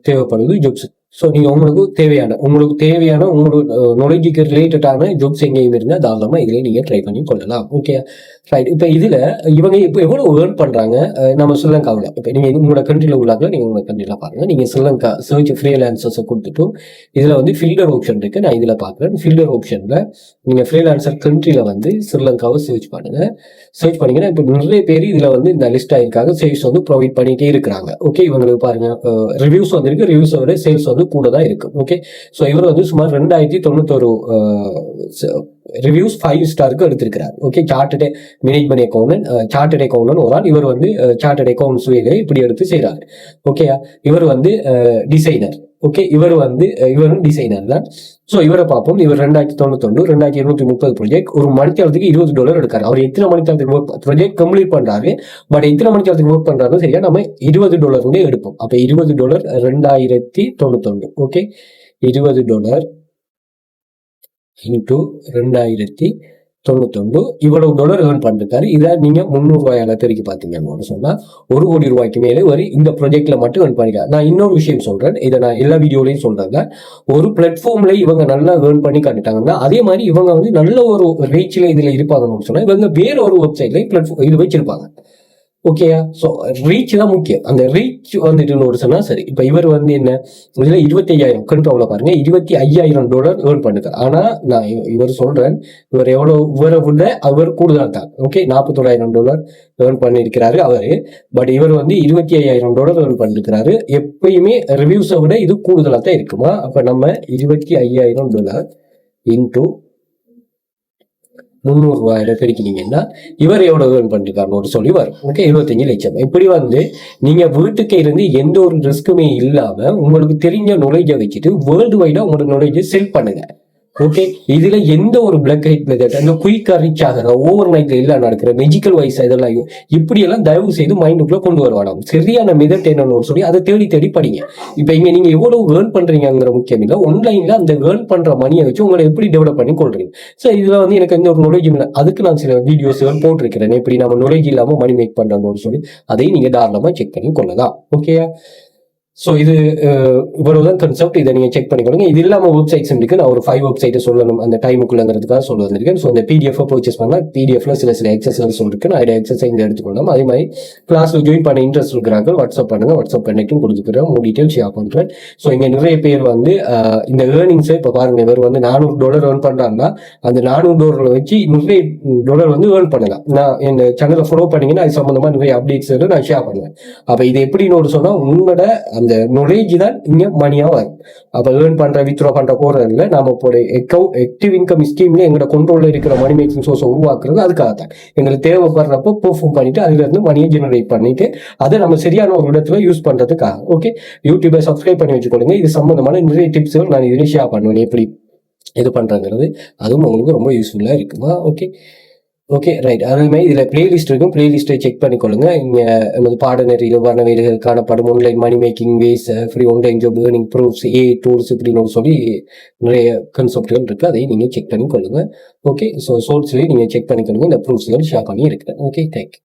தேவைப்படுது ஜாப்ஸ். ஸோ நீங்கள் உங்களுக்கு தேவையான உங்களோட நாலேஜுக்கு ரிலேட்டடான ஜாப்ஸ் எங்கேயும் இருந்தால் தாராளமாக இதில் நீங்கள் ட்ரை பண்ணி கொள்ளலாம். Okay, right. இப்போ இதில் இவங்க இப்போ எவ்வளோ ஏர்ன் பண்ணுறாங்க நம்ம ஸ்ரீலங்காவில். இப்போ நீங்கள் உங்களோட கண்ட்ரியில் உள்ளாங்களா, நீங்கள் உங்களோட கண்ட்ரியில் பாருங்கள். நீங்கள் ஸ்ரீலங்கா சர்ச் ஃப்ரீலான்சர்ஸை கொடுத்துட்டு இதில் வந்து ஃபில்டர் ஆப்ஷன் இருக்குது. நான் இதில் பார்க்குறேன். ஃபில்டர் ஆப்ஷனில் நீங்கள் ஃப்ரீலான்சர் கண்ட்ரியில் வந்து ஸ்ரீலங்காவை சர்ச் பண்ணுங்கள். சர்ச் பண்ணிங்கன்னா இப்போ நிறைய பேர் இதில் வந்து இந்த லிஸ்ட் ஆகிருக்காங்க. சேல்ஸ் வந்து ப்ரொவைட் பண்ணிகிட்டே இருக்கிறாங்க. ஓகே, இவங்களுக்கு பாருங்கள் ரிவ்யூஸ் வந்துருக்கு. ரிவ்யூஸை விட சேல்ஸ் வந்து கூட தான் இருக்கு. ஓகே, ஸோ இவர் வந்து சுமார் 2091 ரிவ்யூஸ் 5 ஸ்டாருக்கு எடுத்திருக்கிறார். ஓகே, சார்ட்டர்ட் மேனேஜ்மெண்ட் அக்கௌண்டன்ட் ஒரு ஆள். இவர் வந்து சார்ட்டர்ட் அக்கௌண்ட்ஸ் வேலை இப்படி எடுத்து செய்கிறாரு. ஓகே, இவர் வந்து டிசைனர். ஓகே, இவரும் டிசைனர் தான். ஸோ இவரை பார்ப்போம். இவர் 2091 2230 ப்ராஜெக்ட் ஒரு மணித்தளத்துக்கு $20 எடுக்காரு. அவர் எத்தனை மணித்தளத்துக்கு ப்ராஜெக்ட் கம்ப்ளீட் பண்றாரு, பட் எத்தனை மணித்தளத்துக்கு ஒர்க் பண்றாரு சரியா நம்ம $20 எடுப்போம். அப்போ $20 2091. ஓகே, $20 இன்டூ 2091 இவ்வளவு டாலர் ஏர்ன் பண்ணிருக்காரு. இதை நீங்க $300 பெருக்கி பார்த்தீங்கன்னு சொன்னா $1 கோடி மேலே வரை இந்த ப்ராஜெக்ட்ல மட்டும் ஏர்ன் பண்ணிருக்காரு. நான் இன்னொரு விஷயம் சொல்றேன், இதை நான் எல்லா வீடியோலையும் சொல்றாங்க. ஒரு பிளாட்ஃபார்ம்ல இவங்க நல்லா ஏர்ன் பண்ணி காட்டிட்டாங்கன்னா அதே மாதிரி இவங்க வந்து நல்ல ஒரு ரீச்ல இதுல இருப்பாங்கன்னு சொன்னா இவங்க வேற ஒரு வெப்சைட்லயும் பிளாட்ஃபார்ம் இது வச்சிருப்பாங்க. ஓகேயா, ஸோ ரீச் தான் முக்கியம். அந்த ரீச் வந்துட்டு ஒரு சொன்னா சரி. இப்போ இவர் வந்து என்ன இதுல 25,000 கண்ட்ரோல பாருங்க, $25,000 ஏர்ன் பண்ணுறாரு. ஆனா நான் இவர் சொல்றேன், இவர் இவரை விட அவர் கூடுதல் தான். ஓகே, $41,000 ஏர்ன் பண்ணியிருக்கிறாரு அவரு. பட் இவர் வந்து $25,000 ஏர்ன் பண்ணிருக்கிறாரு. எப்பயுமே ரிவ்யூஸை விட இது கூடுதலாக தான் இருக்குமா? அப்ப நம்ம $25,000 இன்டூ $300 பெருக்கினீங்கன்னா இவர் எவ்வளவு ஏர்ன் பண்ணிருக்காருன்னு சொல்லி வரும். ஓகே, 25 லட்சம். இப்படி வந்து நீங்க வீட்டுக்கு இருந்து எந்த ஒரு ரிஸ்க்குமே இல்லாம உங்களுக்கு தெரிஞ்ச நாலேஜை வச்சுட்டு வேர்ல்டு வைடா உங்களோட நாலேஜை செல் பண்ணுங்க. ஓகே, இதுல எந்த ஒரு பிளாக் ஹைட் மெத்தட், அந்த குயிக்கா ரீச் ஆகிற ஓவர் நைட்ல எல்லாம் நடக்கிற மெஜிக்கல் வைஸ் இதெல்லாம் இப்படி எல்லாம் தயவு செய்து மைண்டுக்குள்ள கொண்டு வருவாங்க. சரியான மெத்தட் என்னன்னு சொல்லி அதை தேடி தேடி படிங்க. இப்ப இங்க நீங்க எவ்வளவு ஏர்ன் பண்றீங்கிற முக்கியம் இல்லை, ஆன்லைன்ல அந்த ஏர்ன் பண்ற மணியை வச்சு உங்களை எப்படி டெவலப் பண்ணி கொள்றீங்க. ஸோ இதுல வந்து எனக்கு எந்த ஒரு நாலேஜ் இல்லை, அதுக்கு நான் சில வீடியோஸ் போட்டிருக்கிறேன், எப்படி நம்ம நாலேஜ் இல்லாம மணி மேக் பண்றோம்னு சொல்லி அதையும் நீங்க தாராளமா செக் பண்ணி கொள்ளலாம். ஓகே, ஸோ இது இவ்வளவுதான் கான்செப்ட். இதை நீங்கள் செக் பண்ணிக்கொள்ளுங்க. இது இல்லாமல் வெப்சைட்ஸ் இருக்கு. நான் ஒரு 5 வெப்சைட்டை சொல்லணும் அந்த டைமுக்குள்ளங்கிறதுக்காக சொல்ல வந்திருக்கேன். ஸோ அந்த பிடிஎஃப் பர்ச்சேஸ் பண்ணால் பிடிஎஃப்ல சில எக்ஸசைஸ் இருக்கு. நான் எக்ஸசைஸ் இங்கே எடுத்துக்கொள்ளலாம். அதே மாதிரி கிளாஸில் ஜாயின் பண்ண இன்ட்ரெஸ்ட் இருக்கிறாங்க வாட்ஸ்அப் பண்ணுங்க. வாட்ஸ்அப் கனெக்டும் கொடுத்துக்கிறேன். டீட்டெயில் ஷேர் பண்ணுறேன். ஸோ இங்கே நிறைய பேர் வந்து இந்த ஏர்னிங்ஸை இப்போ பாருங்க, இவர் வந்து $400 ஏர்ன் பண்ணுறாங்கன்னா அந்த $400 வச்சு நிறைய டாலர் வந்து ஏர்ன் பண்ணலாம். நான் இந்த சேனலை ஃபாலோ பண்ணீங்கன்னா அது சம்பந்தமா நிறைய அப்டேட்ஸ் நான் ஷேர் பண்ணுவேன். அப்போ இது எப்படின்னு சொன்னா உங்களோட அந்த நாலேஜ் தான் இங்க மணியா வரும். அப்போ ஏர்ன் பண்ற வித்ரா பண்ற போறதுல நாம இப்போ ஆக்டிவ் இன்கம் ஸ்கீம்ல எங்களோட கண்ட்ரோல்ல இருக்கிற மணி மேக்கிங் சோர்ஸ் உருவாக்குறது அதுக்காக தான். எங்களுக்கு தேவைப்படுறப்போ பெர்ஃபார்ம் பண்ணிட்டு அதுல இருந்து மணியை ஜெனரேட் பண்ணிட்டு அதை நம்ம சரியான ஒரு இடத்துல யூஸ் பண்றதுக்காக. ஓகே, யூடியூபை சப்ஸ்கிரைப் பண்ணி வச்சுக்கொள்ளுங்க. இது சம்பந்தமான நிறைய டிப்ஸ்கள் நான் இதில் ஷேர் பண்ணுவேன், எப்படி இது பண்றாங்கிறது. அதுவும் உங்களுக்கு ரொம்ப யூஸ்ஃபுல்லா இருக்குமா? Okay right. அதேமாதிரி இதில் பிளேலிஸ்ட் இருக்கும். பிளேலிஸ்ட்டை செக் பண்ணிக்கொள்ளுங்க. இங்கே நமது பாடநெறியில் வர்ணவேல்கள் காணப்படும் online money making ways, free online job, earning proofs, tools இப்படின்னு சொல்லி நிறைய கான்செப்ட்கள் இருக்குது. அதையும் நீங்கள் செக் பண்ணிக்கொள்ளுங்க. ஓகே, ஸோ சோர்ஸ்லேயும் நீங்கள் செக் பண்ணிக்கொள்ளுங்க. இந்த ப்ரூஃப்ஸ்கள் ஷேர் பண்ணி இருக்கிறேன். Okay, thank you.